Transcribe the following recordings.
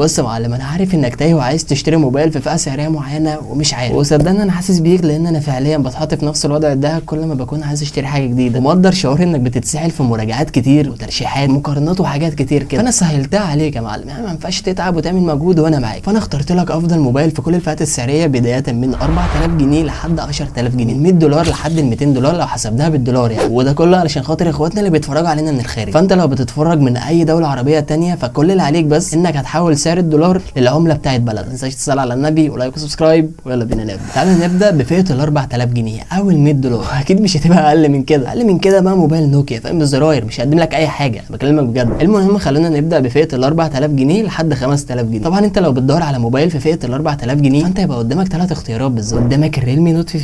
بص يا معلم، انا عارف انك تايه وعايز تشتري موبايل في فئه سعريه معينه ومش عارف، وصدقني انا حاسس بيك لان انا فعليا بتحط في نفس الوضع ده كل ما بكون عايز اشتري حاجه جديده، ومقدر شعور انك بتتسحل في مراجعات كتير وترشيحات ومقارنات وحاجات كتير كده. فانا سهلتها عليك يا معلم، يعني ما ينفعش تتعب وتعمل مجهود وانا معاك. فانا اخترت لك افضل موبايل في كل الفئات السعريه بدايه من 4000 جنيه لحد 10000 جنيه، من 100 دولار لحد ال 200 دولار لو حسبناها بالدولار يعني. وده كله علشان خاطر اخواتنا اللي بيتفرجوا علينا من الخارج. فانت لو بتتفرج من اي دوله عربيه تانية فكل اللي عليك بس انك هتحول سعر الدولار للعمله بتاعت بلد. ما تنساش تصلي على النبي ولايك وسبسكرايب، ويلا بينا نبدا. تعالى نبدا بفئه ال 4000 جنيه او ال 100 دولار. اكيد مش هتبقى اقل من كده، اقل من كده بقى موبايل نوكيا فاهم، بالزراير، مش هقدم لك اي حاجه، بكلمك بجد. المهم خلونا نبدا بفئه ال 4000 جنيه لحد 5000 جنيه. طبعا انت لو بتدور على موبايل في فئه ال 4000 جنيه فانت هيبقى قدامك ثلاث اختيارات بالظبط. قدامك الريلمي نوت 15،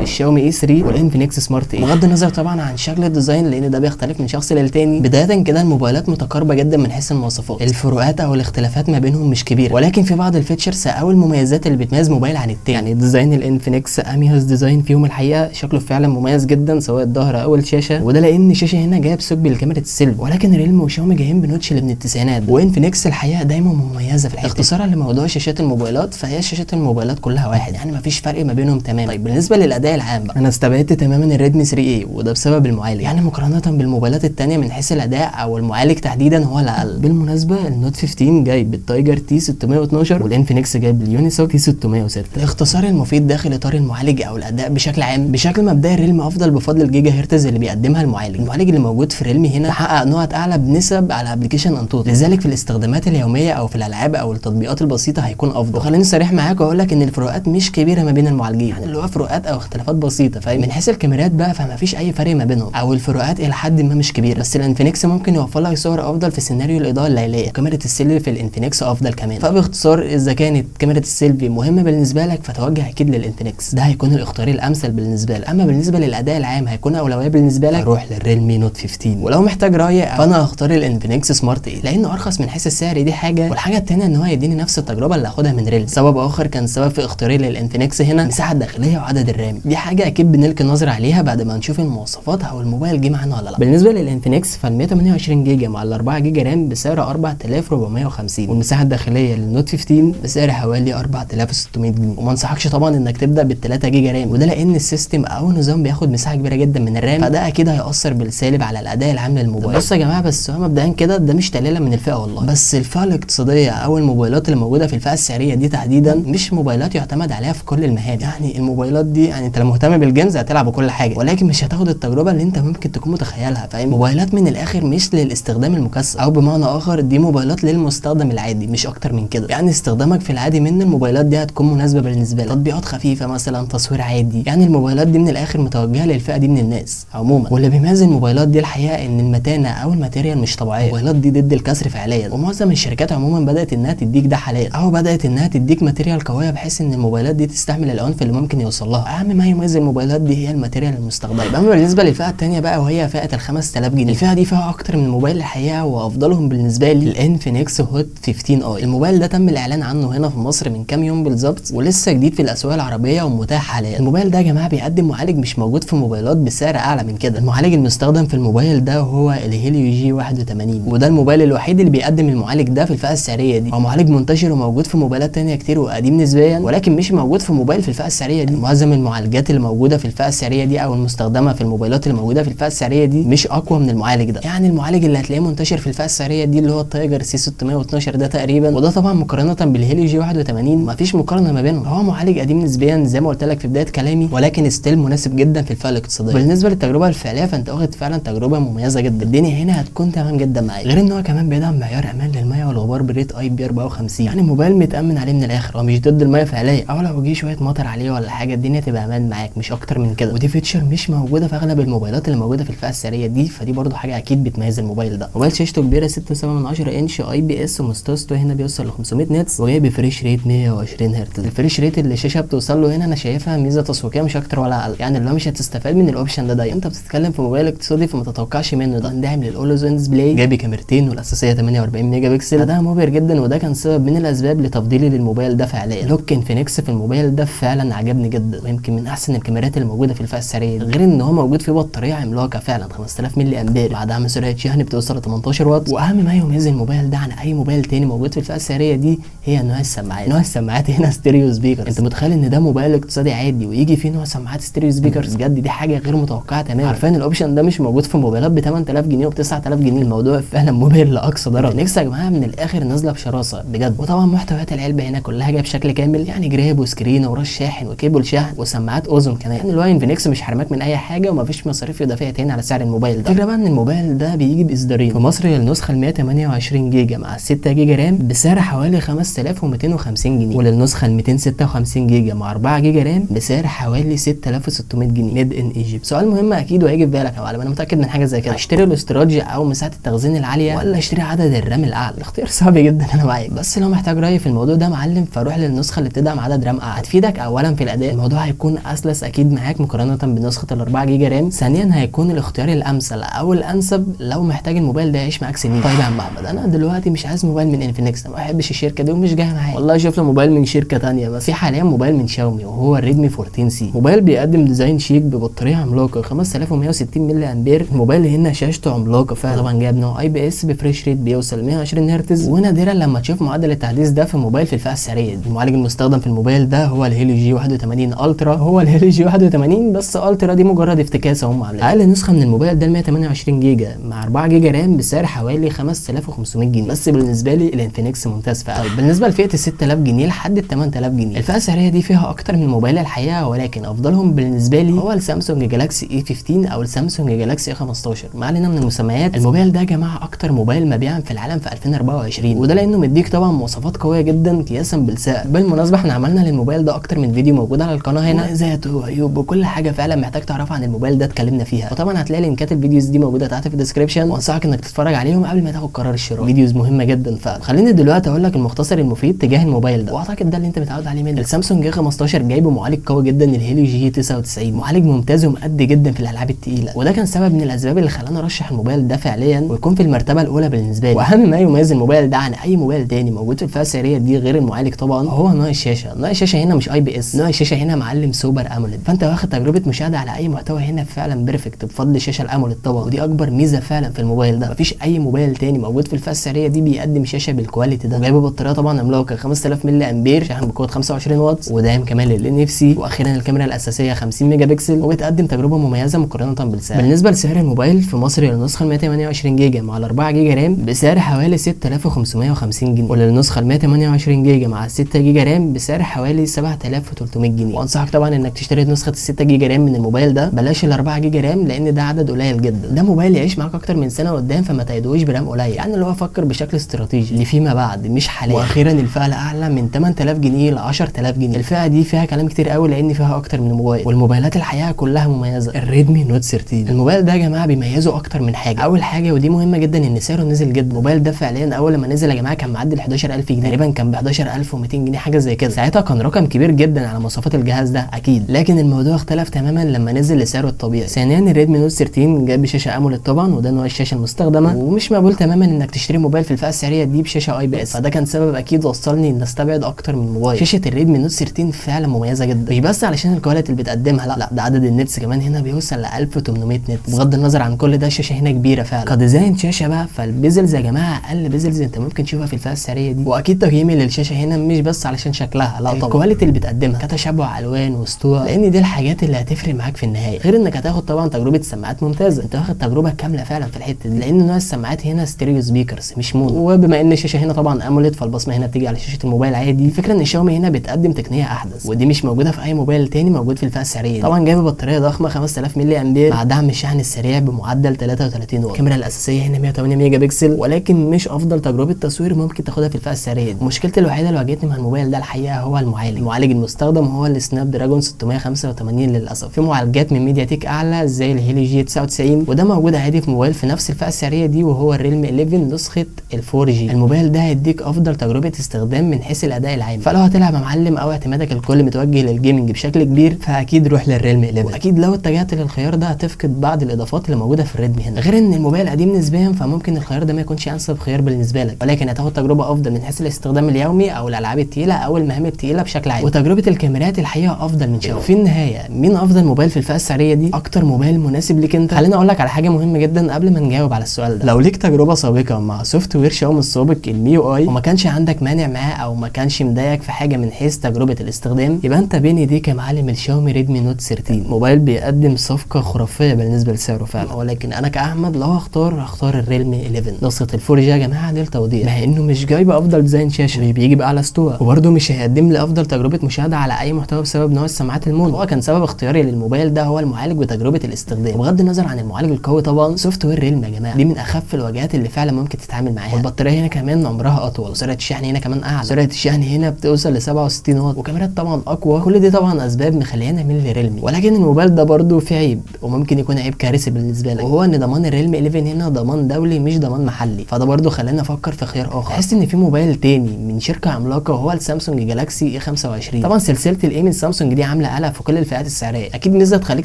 الشاومي اي 3، والانفينكس سمارت 8. بغض النظر طبعا عن شكل الديزاين لان ده بيختلف من شخص للتاني. بدايه كده الموبايلات متقاربه جدا من حيث المواصفات، الفروقات او الاختلافات ما بينهم مش كبيره، ولكن في بعض الفيتشرز او المميزات اللي بتميز موبايل عن التاني. يعني ديزاين الانفينكس اميوس ديزاين فيهم الحقيقه شكله فعلا مميز جدا سواء الظهر او الشاشه، وده لان الشاشه هنا جايه بثقب الكاميرا السيلفي، ولكن ريلمي وشاومي جايين بنوتش اللي من التسعينات، وانفينكس الحقيقه دايما مميزه في الحته. اختصارا لموضوع شاشات الموبايلات فهي شاشات الموبايلات كلها واحد، يعني مفيش فرق ما بينهم تماما. طيب بالنسبه للاداء العام بقى انا استبعدت تماما الريدمي 3 اي، وده بسبب المعالج، يعني مقارنه بالموبايلات الثانيه من حيث الاداء او المعالج تحديدا هو الاقل. بالمناسبه النوت 15 جاي بالتايجر تي 612 والانفينكس جاي باليونيسوك تي 606. الاختصار المفيد داخل اطار المعالج او الاداء بشكل عام، بشكل مبدئي الريلمي افضل بفضل الجيجا هرتز اللي بيقدمها المعالج اللي موجود في الريلمي هنا حقق نقط اعلى بنسب على ابلكيشن انتوت، لذلك في الاستخدامات اليوميه او في الالعاب او التطبيقات البسيطه هيكون افضل. وخليني صريح معاك واقول لك ان الفروقات مش كبيره ما بين المعالجين، يعني اللي هو فروقات او اختلافات بسيطه فاهم. من حيث الكاميرات بقى فما فيش اي فرق ما بينهم او الفروقات الى حد ما مش كبيره، بس الانفينكس ممكن يوفر لك صور افضل في سيناريو الاضاءه الليليه، وكاميرا السيلفي في الانفينكس افضل كمان. فباختصار اذا كانت كاميرا السيلفي مهمه بالنسبه لك فتوجه اكيد للانفينكس، ده هيكون الاختيار الامثل بالنسبه لك. اما بالنسبه للاداء العام هيكون اولويه بالنسبه لك روح للريلمي نوت 15. ولو محتاج رايي فانا هختار الانفينكس سمارت 8 لانه ارخص من حيث السعر، دي حاجه، والحاجه الثانيه ان هو هيديني نفس التجربه اللي هاخدها من ريلمي. سبب اخر كان سبب في اختياري للانفينكس هنا مساحه داخليه وعدد الرام، دي حاجه اكيد بنلقي نظره عليها بعد ما نشوف المواصفات او الموبايل جه معانا ولا لا. بالنسبه للانفينكس فال 128 جيجا مع ال 4 جيجا رام بسعر 4450، والمساحه الداخليه للنوت 15 بسعر حوالي 4600 جنيه. وما انصحكش طبعا انك تبدا بال 3 جيجا رام، وده لان السيستم او النظام بياخد مساحه كبيره جدا من الرام، فده اكيد هيأثر بالسالب على الاداء العام للموبايل. بص يا جماعه، بس هو مبدئيا كده ده مش تقليلا من الفئه والله، بس الفئه الاقتصاديه او الموبايلات اللي موجوده في الفئه السعريه دي تحديدا مش موبايلات يعتمد عليها في كل المهام. يعني الموبايلات دي يعني انت لو مهتم بالجيمز هتلعب وكل حاجه، ولكن مش هتاخد التجربه اللي انت ممكن تكون متخيلها فاهم. موبايلات من الاخر مش للاستخدام المكثف، او بمعنى اخر دي موبايلات للمستخدم العادي مش اكتر من كده. يعني استخدامك في العادي من الموبايلات دي هتكون مناسبه بالنسبه لك، تطبيقات خفيفه مثلا، تصوير عادي. يعني الموبايلات دي من الاخر متوجهه للفئه دي من الناس عموما. واللي بيميز الموبايلات دي الحقيقه ان المتانه او الماتيريال مش طبيعيه، الموبايلات دي ضد الكسر فعليا، ومعظم الشركات عموما بدات انها تديك ده حاليا، او بدات انها تديك ماتيريال قويه بحيث ان الموبايلات دي تستحمل العنف اللي ممكن يوصل لها. اهم ما يميز الموبايلات دي هي الماتيريال المستخدمه. اما بالنسبه للفئه الثانيه بقى وهي فئه ال 5000 جنيه، الفئه دي فيها اكتر من موبايل الحقيقه، وافضلهم بالنسبه لي الانفينكس هوت 15 اي. الموبايل ده تم الاعلان عنه هنا في مصر من كام يوم بالظبط، ولسه جديد في الاسواق العربيه ومتاح حاليا. الموبايل ده يا جماعه بيقدم معالج مش موجود في موبايلات بسعر اعلى من كده. المعالج المستخدم في الموبايل ده هو الهيليو جي 81، وده الموبايل الوحيد اللي بيقدم المعالج ده في الفئه السعريه دي. هو معالج منتشر وموجود في موبايلات ثانيه كتير وقديم نسبيا، ولكن مش موجود في موبايل في الفئه السعريه دي. معظم المعالجات اللي موجوده في الفئه السعريه دي او المستخدمه في الموبايلات اللي موجوده في الفئه السعريه دي مش اقوى من المعالج ده. يعني المعالج اللي هتلاقيه منتشر في الفئه السعريه دي اللي هو التايجر سي 612 ده تقريبا، وده طبعا مقارنه بالهيليو جي 81 مفيش مقارنه ما بينهم. هو معالج قديم نسبيا زي ما قلت لك في بدايه كلامي، ولكن ستيل مناسب جدا في الفئه الاقتصاديه. بالنسبه للتجربه الفعليه فانت واخد فعلا تجربه مميزه جدا، الدنيا هنا هتكون تمام جدا معاك. غير ان هو كمان بيدعم معيار امان للميه والغبار بريت اي بي 54، يعني الموبايل متامن عليه من الاخر، هو مش ضد الميه فعليا، او لو جه شويه مطر عليه ولا حاجه الدنيا تبقى امان معاك مش اكتر من كده. ودي فيتشر مش موجوده في اغلب الموبايلات اللي موجوده في الفئه السعريه دي، فدي برده حاجه اكيد بتميز الموبايل ده. موبايل شاشته كبيره 6.7 انش اي بي اس، ومستوى هنا بيوصل ل 500 نتس، وجاي بفريش ريت 120 هرتز. الفريش ريت اللي الشاشه بتوصل له هنا انا شايفها ميزه تسويقيه مش اكتر ولا اقل، يعني لو مش هتستفاد من الاوبشن ده انت بتتكلم في موبايل اقتصادي فما تتوقعش منه. ده داعم للاولويز اون ديسبلاي، جايب كاميرتين والاساسيه 48 ميجا بكسل، ده مبهر جدا، وده كان سبب من الاسباب لتفضيلي للموبايل ده فعليا. لوك انفينكس في الموبايل ده فعلا عجبني جدا، ويمكن من احسن الكاميرات اللي موجوده في الفئه السعريه، غير ان هو موجود فيه بطاريه عملاقه فعلا 5000 ملي امبير مع دعم سرعه شحن بتوصل ل 18 واط. واهم ما يميز الموبايل ده عن اي موبايل تاني موجود موجود في الفئه السعريه دي هي نوع السماعات. نوع السماعات هنا ستيريو سبيكر. انت متخيل ان ده موبايل اقتصادي عادي ويجي فيه نوع سماعات ستيريو سبيكرز؟ بجد دي حاجه غير متوقعه تماما. عارفين الاوبشن ده مش موجود في موبايلات ب 8000 جنيه وب 9000 جنيه. الموضوع فعلا مبهر لاقصى درجه. نكس يا جماعه من الاخر نازله بشراسه بجد. وطبعا محتويات العلبه هنا كلها جايه بشكل كامل، يعني جراب وسكرين وراس شاحن وكيبل شحن وسماعات اذن كمان. يعني اللي هو انفينكس مش حرماك من اي حاجه ومفيش مصاريف اضافيه تاني على سعر الموبايل ده. الفكره بقى ان الموبايل ده بيجي باصدارين. في مصر النسخه ال 128 جيجا مع 6 جيجا رام بسعر حوالي 5250 جنيه، وللنسخه ال 256 جيجا مع 4 جيجا رام بسعر حوالي 6600 جنيه ميد ان ايجيبت. سؤال مهم اكيد وهيجي في بالك يا معلم، انا متاكد من حاجه زي كده، اشتري الاستراج او مساحه التخزين العاليه ولا اشتري عدد الرام الاعلى؟ الاختيار صعب جدا انا معاك، بس لو محتاج راي في الموضوع ده معلم فروح للنسخه اللي بتدعم عدد رام اعلى. هتفيدك اولا في الاداء، الموضوع هيكون اسلس اكيد معاك مقارنه بنسخه ال 4 جيجا رام. ثانيا هيكون الاختيار الامثل او الانسب لو محتاج الموبايل ده يعيش معاك سنين. طيب يا عم احمد انا دلوقتي مش عايز موبايل من انفينكس، ما بحبش الشركه دي ومش جاي معايا، والله شوف له موبايل من شركه ثانيه. بس في حاليا موبايل من شاومي وهو الريدمي 14 سي. موبايل بيقدم ديزاين شيك ببطاريه عملاقه 5160 ملي امبير. الموبايل هنا شاشته عملاقه فعلا، طبعا جايب نوع اي بي اس بفريش ريت بيوصل 120 هرتز، ونادرا لما تشوف معدل التحديث ده في موبايل في الفئه السعريه دي. المعالج المستخدم في الموبايل ده هو الهيليو جي 81 الترا. هو الهيليو جي 81 بس الترا دي مجرد افتكاسه هم عاملينها. اقل نسخه من الموبايل ده ال 128 جيجا مع 4 جيجا رام بسعر حوالي 5500 جنيه، بس بالنسبه لي الانفينكس ممتاز فعلا. طيب بالنسبه لفئه ال 6000 جنيه لحد ال 8000 جنيه، الفئه السعريه دي فيها اكتر من موبايل الحقيقه، ولكن افضلهم بالنسبه لي هو السامسونج جالاكسي اي 15 او السامسونج جالاكسي اي 15. ما علينا من المسميات، الموبايل ده يا جماعه اكتر موبايل مبيعا في العالم في 2024، وده لانه مديك طبعا مواصفات قويه جدا قياسا بالسعر. بالمناسبه احنا عملنا للموبايل ده اكتر من فيديو موجود على القناه هنا، مميزاته وعيوب وكل حاجه فعلا محتاج تعرفها عن الموبايل ده اتكلمنا فيها، وطبعا هتلاقي لينكات الفيديوز دي موجوده تحت في الديسكربشن، وانصحك انك تتفرج عليهم قبل ما تاخد قرار الشراء. فيديوز مهمه جدا فعلا. خليني دلوقتي اقول لك المختصر المفيد تجاه الموبايل ده، واعتقد ده اللي انت متعود عليه منه. السامسونج جي 15 جايبه معالج قوي جدا الهيليو جي 99، معالج ممتاز ومؤدي جدا في الالعاب الثقيله، وده كان سبب من الاسباب اللي خلاني ارشح الموبايل ده فعليا ويكون في المرتبه الاولى بالنسبه لي. واهم ما يميز الموبايل ده عن اي موبايل تاني موجود في الفئه السعريه دي غير المعالج طبعا هو نوع الشاشه. نوع الشاشه هنا مش اي بي اس، نوع الشاشه هنا معلم سوبر اموليد، فانت واخد تجربه مشاهده على اي محتوى هنا فعلا بيرفكت بفضل الشاشه الاموليد طبعا، ودي اكبر ميزه فعلا في الموبايل ده. مفيش اي موبايل تاني موجود في الفئه السعريه دي بيقدم شاشه بالكواليتي ده. وجايبه بطاريه طبعا عملاقه 5000 ملي امبير، شاحن بقوه 25 واط، وداعم كمان للان اف سي، واخيرا الكاميرا الاساسيه 50 ميجا بكسل، وبتقدم تجربه مميزه مقارنه بالسعر. بالنسبه لسعر الموبايل في مصر النسخه ال 128 جيجا مع 4 جيجا رام بسعر حوالي 6550 جنيه، وللنسخه ال 128 جيجا مع 6 جيجا رام بسعر حوالي 7300 جنيه. وانصحك طبعا انك تشتري نسخه ال 6 جيجا رام من الموبايل ده، بلاش ال 4 جيجا رام لان ده عدد قليل جدا. ده موبايل يعيش معاك اكتر من سنه قدام، فما تقيدوش برام قليل، يعني اللي هو فكر بشكل استراتيجي اللي فيما بعد مش حاليا. واخيرا الفئه الاعلى من 8000 جنيه ل 10000 جنيه، الفئه دي فيها كلام كتير قوي لان فيها اكتر من موبايل، والموبايلات الحقيقه كلها مميزه. الريدمي نوت 13 الموبايل ده يا جماعه بيميزه اكتر من حاجه. اول حاجه ودي مهمه جدا ان سعره نزل جدا. الموبايل ده فعليا اول لما نزل يا جماعه كان معدي ال 11000 جنيه، تقريبا كان ب 11200 جنيه حاجه زي كده، ساعتها كان رقم كبير جدا على مواصفات الجهاز ده اكيد، لكن الموضوع اختلف تماما لما نزل لسعره الطبيعي. ثانيا الريدمي نوت 13 جايب بشاشه اموليد طبعا، وده نوع الشاشه المستخدمه، ومش مقبول تماما انك تشتري موبايل في الفئه السعريه دي بشاشه اي بي اس، فده كان سبب اكيد وصلني ان استبعد اكتر من موبايل. شاشه الريدمي نوت 13 فعلا مميزه جدا، مش بس علشان الكواليتي اللي بتقدمها، لا ده عدد النتس كمان هنا بيوصل ل 1800 نت. بغض النظر عن كل ده الشاشه هنا كبيره فعلا. كديزاين شاشه بقى فالبيزلز يا جماعه اقل بيزلز انت ممكن تشوفها في الفئه السعريه دي، واكيد تقييمي للشاشه هنا مش بس علشان شكلها، لا طبعا الكواليتي اللي بتقدمها كتشبع الوان وسطوع، لان دي الحاجات اللي هتفرق معاك في النهايه، غير انك هتاخد طبعا تجربه سماعات ممتازه. انت واخد تجربه كامله فعلا في الحته دي، لان نوع السماعات هنا ستيريو سبيكرز مش مونو، وبما ان الشاشه هنا طبعا اموليد فالبصمه هنا بتيجي على شاشه الموبايل عادي. الفكره ان شاومي هنا بتقدم تقنيه احدث، ودي مش موجوده في اي موبايل تاني موجود في الفئه السعريه. طبعا جايبه بطاريه ضخمه 5000 ملي امبير مع دعم الشحن السريع بمعدل 33 واط. الكاميرا الاساسيه هنا 108 ميجا بكسل، ولكن مش افضل تجربه تصوير ممكن تاخدها في الفئه السعريه دي. مشكلتي الوحيده اللي واجهتني مع الموبايل ده الحقيقه هو المعالج المستخدم هو السناب دراجون 685 للاسف. في معالجات من ميديا تيك اعلى زي الهيليو جي 99 وده موجود عادي في موبايل في نفس الفئه السعريه دي، وهو الريلمي 11 نسخه ال 4 جي. الموبايل ده هيديك افضل تجربه استخدام من حيث الاداء العام، فلو هتلعب يا معلم او اعتمادك الكل متوجه للجيمنج بشكل كبير فاكيد روح للريلمي 11. واكيد لو اتجهت للخيار ده هتفقد بعض الاضافات اللي موجوده في الريدمي هنا، غير ان الموبايل قديم نسبيا فممكن الخيار ده ما يكونش انسب خيار بالنسبه لك، ولكن هتاخد تجربه افضل من حيث الاستخدام اليومي او الالعاب الثقيله او المهام الثقيله بشكل عام. وتجربه الكاميرات الحقيقه افضل من شاومي. في النهايه مين افضل موبايل في الفئه السعريه دي؟ اكتر موبايل مناسب ليك انت. خليني اقول لك على حاجه مهمه جدا قبل ما نجاوب على السؤال ده. لو ليك تجربه سابقه مع سوفت وير شاومي السابق عجبك المي يو اي وما كانش عندك مانع معاه او ما كانش مضايقك في حاجه من حيث تجربه الاستخدام، يبقى انت بين ايديك يا معلم الشاومي ريدمي نوت 13. موبايل بيقدم صفقه خرافيه بالنسبه لسعره فعلا، ولكن انا كاحمد لو هختار الريلمي 11 نسخه الفور جي يا جماعه للتوضيح، مع انه مش جايب افضل ديزاين شاشه، مش بيجي باعلى ستوى، وبرده مش هيقدم لي افضل تجربه مشاهده على اي محتوى بسبب نوع السماعات المونو. هو كان سبب اختياري للموبايل ده هو المعالج وتجربه الاستخدام، وبغض النظر عن المعالج القوي طبعا سوفت وير ريلمي يا جماعه دي من اخف الواجهات اللي فعلا ممكن تتعامل معاها. والبطاريه هنا كمان عمرها اطول، وسرعه الشحن هنا كمان اعلى، سرعه الشحن هنا بتوصل ل 67 واط، وكاميرات طبعا اقوى. كل دي طبعا اسباب مخلينا اميل لريلمي، ولكن الموبايل ده برده فيه عيب وممكن يكون عيب كارثي بالنسبه لك، وهو ان ضمان الريلمي 11 هنا ضمان دولي مش ضمان محلي، فده برده خلاني افكر في خيار اخر. احس ان في موبايل تاني من شركه عملاقه وهو السامسونج جالاكسي اي 25. طبعا سلسله الاي من سامسونج دي عامله قلق في كل الفئات السعريه، اكيد ميزه تخليك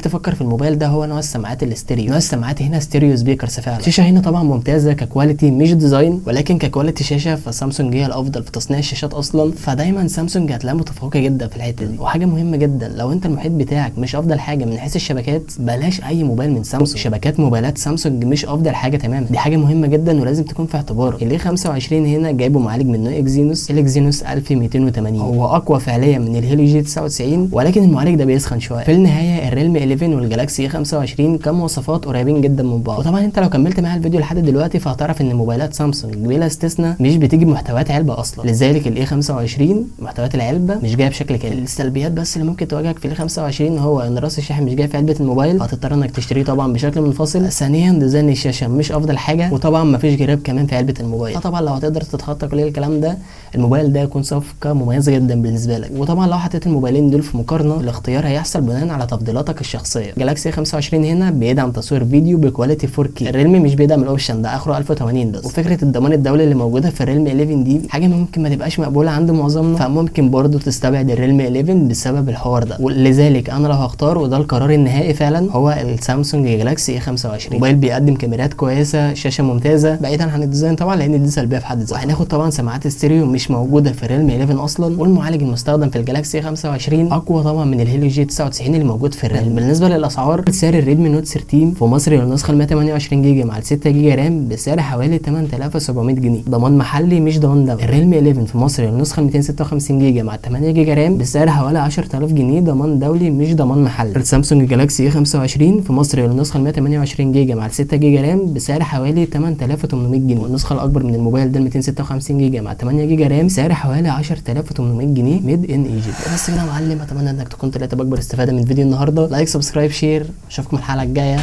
تفكر في الموبايل ده هو نوع السماعات الاستيريو. نوع السماعات هنا ستيريو سبيكرز فعلا. الشاشه هنا طبعا ممتازه ككواليتي مش ديزاين، ولكن ككواليتي شاشه فسامسونج هي الافضل في تصنيع الشاشات اصلا، فدايما سامسونج هتلاقيها متفوقه جدا في الحته دي. وحاجه مهمه جدا، لو انت المحيط بتاعك مش افضل حاجه من حيث الشبكات بلاش اي موبايل من سامسونج. شبكات موبايلات سامسونج مش افضل حاجه تماما، دي حاجه مهمه جدا ولازم تكون في اعتبارك. الاي 25 هنا جايبه معالج من نوع اكزينوس 1280، هو اقوى فعليا من الهيليو جي 99، ولكن المعالج ده بيسخن شويه. في النهايه الريلمي 11 والجالاكسي اي 25 كمواصفات قريبين جدا من بعض. وطبعا انت لو كملت معايا الفيديو لحد دلوقتي فهتعرف ان موبايلات سامسونج بلا استثناء مش بتيجي بمحتويات علبه اصلا، لذلك الاي 25 محتويات العلبه مش جايه بشكل كامل. السلبيات بس اللي ممكن تواجهك في الاي 25 هو ان راس الشاحن مش جاي في علبه الموبايل، هتضطر انك تشتريه طبعا بشكل منفصل. ثانيا ديزاين الشاشه مش افضل حاجه، وطبعا مفيش جراب كمان في علبه الموبايل. فطبعا لو هتقدر تتخطى كل الكلام ده الموبايل ده يكون صفقه مميزه جدا بالنسبه لك. وطبعا لو حطيت الموبايلين دول في مقارنه الاختيار هيحصل بناء على تفضيلاتك الشخصيه. جالاكسي 25 هنا بيدعم تصوير فيديو بكواليتي 4K، الريلمي مش بيدعم الاوبشن ده، اخره 1080 بس. وفكره الضمان الدولي اللي موجوده في الريلمي 11 دي حاجه ممكن ما تبقاش مقبوله عند معظمنا، فممكن برضو تستبعد الريلمي 11 بسبب الحوار ده. ولذلك انا لو هختار وده القرار النهائي فعلا هو السامسونج جالاكسي اي 25. موبايل بيقدم كاميرات كويسه، شاشه ممتازه بعيدا عن الديزاين طبعا لان دي سلبيه في حد ذاتها. وهناخد طبعا سماعات استيريو مش موجوده في الريلمي 11 اصلا، والمعالج المستخدم في الجالاكسي 25 اقوى طبعا من الهيليو جي 99 اللي موجود في الريلمي. بالنسبه للاسعار سعر الريدمي نوت 13 في مصر النسخه ال 128 جيجا مع ال 6 جيجا رام بسعر حوالي 8700 جنيه، ضمان محلي مش ضمان دولي. الريلمي 11 في مصر النسخه ال 256 جيجا مع 8 جيجا رام بسعر حوالي 10000 جنيه ضمان دولي مش ضمان محلي. السامسونج جالاكسي اي 25 في مصر النسخه ال 128 جيجا مع 6 جيجا رام بسعر حوالي 8800 جنيه، والنسخه الاكبر من الموبايل ده 256 جيجا مع 8 جيجا رام سعر حوالي 10800 جنيه ميد ان ايجيبت. بس كده يا معلم، اتمنى انك تكون طلعت باكبر استفاده من فيديو النهارده. لايك سبسكرايب شير، اشوفكم الحلقه الجايه.